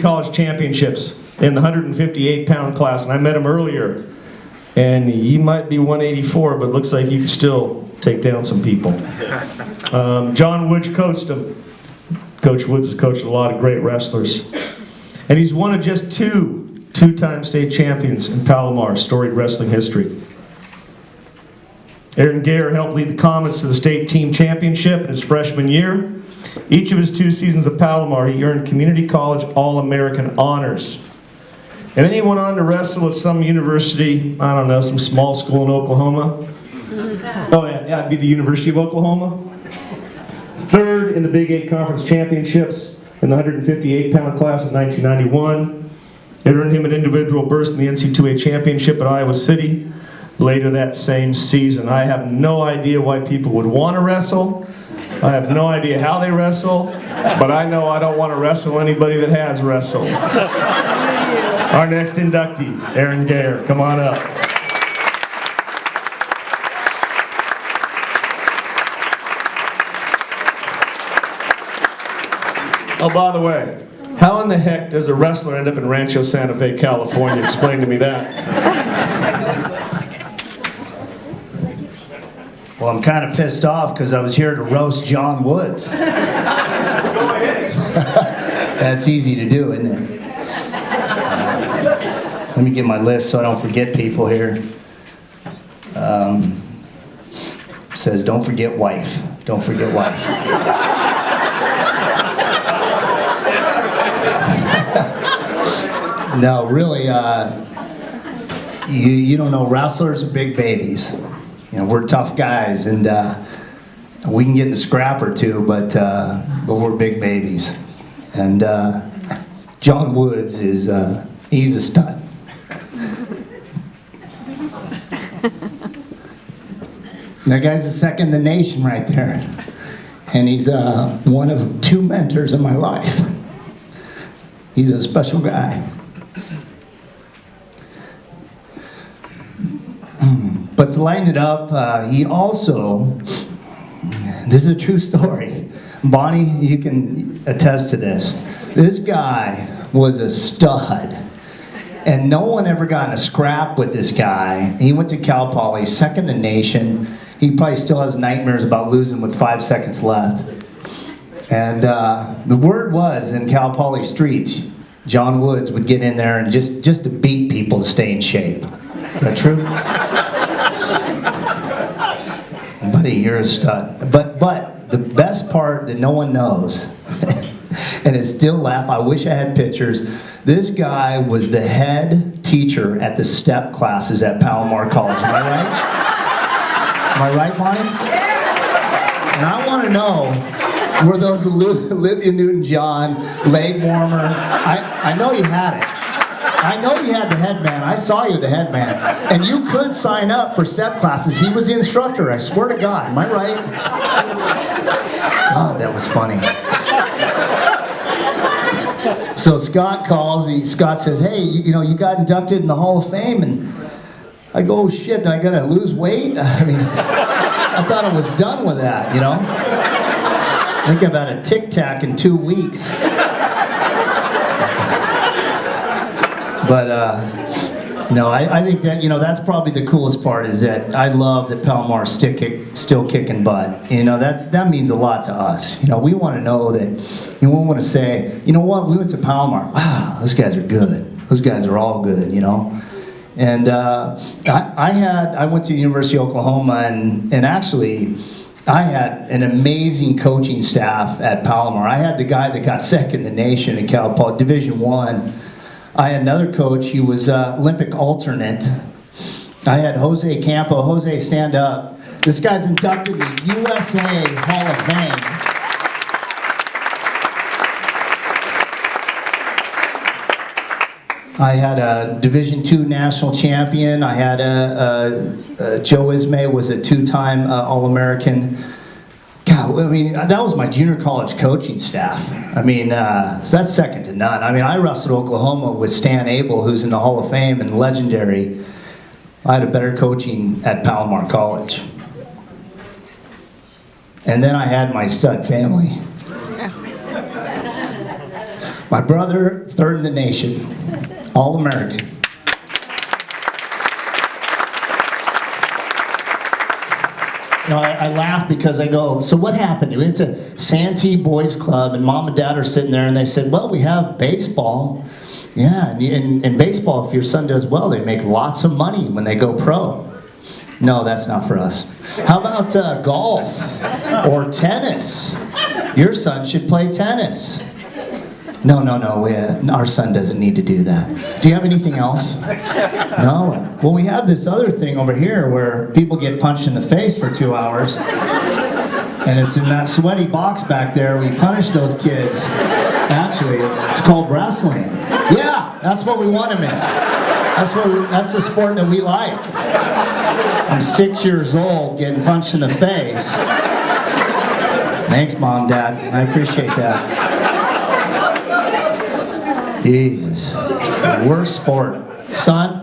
College Championships in the 158-pound class, and I met him earlier. And he might be 184, but looks like he can still take down some people. John Woods coached him. Coach Woods has coached a lot of great wrestlers. And he's one of just two-time state champions in Palomar, storied wrestling history. Aaron Gare helped lead the Comets to the state team championship in his freshman year. Each of his 2 seasons at Palomar, he earned Community College All-American honors. And then he went on to wrestle at some university, I don't know, some small school in Oklahoma. Oh yeah, it'd be the University of Oklahoma. 3rd in the Big 8 Conference Championships in the 158-pound class in 1991. It earned him an individual berth in the NC2A Championship at Iowa City later that same season. I have no idea why people would want to wrestle. I have no idea how they wrestle, but I know I don't want to wrestle anybody that has wrestled. Our next inductee, Aaron Gare, come on up. Oh, by the way, how in the heck does a wrestler end up in Rancho Santa Fe, California? Explain to me that. Well, I'm kind of pissed off because I was here to roast John Woods. Go ahead. That's easy to do, isn't it? Let me get my list so I don't forget people here. Says, don't forget wife. Don't forget wife. No, really, you don't know, wrestlers are big babies. You know, we're tough guys, and we can get in a scrap or two, but we're big babies. And John Woods is, he's a stud. That guy's the second in the nation right there. And he's one of 2 mentors in my life. He's a special guy. But to lighten it up, he also, this is a true story. Bonnie, you can attest to this. This guy was a stud. And no one ever got in a scrap with this guy. He went to Cal Poly, second in the nation. He probably still has nightmares about losing with 5 seconds left. And the word was in Cal Poly streets, John Woods would get in there and just to beat people to stay in shape. Is that true? Buddy, you're a stud. But the best part that no one knows, and it still laugh, I wish I had pictures, this guy was the head teacher at the step classes at Palomar College. Am I right? Am I right, Bonnie? And I want to know, were those Olivia Newton-John, leg warmer? I know you had it. I know you had the headman. I saw you, the headman. And you could sign up for step classes. He was the instructor, I swear to God. Am I right? God, that was funny. So Scott calls, Scott says, hey, you know, you got inducted in the Hall of Fame. And I go, oh shit, I gotta lose weight? I mean, I thought I was done with that, you know? I think I've had a Tic Tac in 2 weeks. But no, I think that, you know, that's probably the coolest part, is that I love that Palomar's still kicking butt. You know, that means a lot to us. You know, we want to know that, you know, we want to say, you know what, we went to Palomar. Wow, those guys are good. Those guys are all good, you know. And I went to the University of Oklahoma, and actually, I had an amazing coaching staff at Palomar. I had the guy that got second in the nation at Cal Poly, Division I. I had another coach, he was Olympic alternate. I had Jose Campo. Jose, stand up. This guy's inducted in the USA Hall of Fame. I had a Division II national champion. I had Joe Ismay was a 2-time All-American. God, I mean, that was my junior college coaching staff. I mean, so that's second to none. I mean, I wrestled Oklahoma with Stan Abel, who's in the Hall of Fame and legendary. I had a better coaching at Palomar College. And then I had my stud family. My brother, third in the nation, All-American. You know, I laugh because I go, so what happened? You went to Santee Boys Club and mom and dad are sitting there and they said, well, we have baseball. Yeah, and in baseball, if your son does well, they make lots of money when they go pro. No, that's not for us. How about golf or tennis? Your son should play tennis. No, our son doesn't need to do that. Do you have anything else? No. Well, we have this other thing over here where people get punched in the face for 2 hours. And it's in that sweaty box back there. We punish those kids. Actually, it's called wrestling. Yeah, that's what we want them in. That's the sport that we like. I'm 6 years old getting punched in the face. Thanks, Mom, Dad. I appreciate that. Jesus. Worst sport. Son,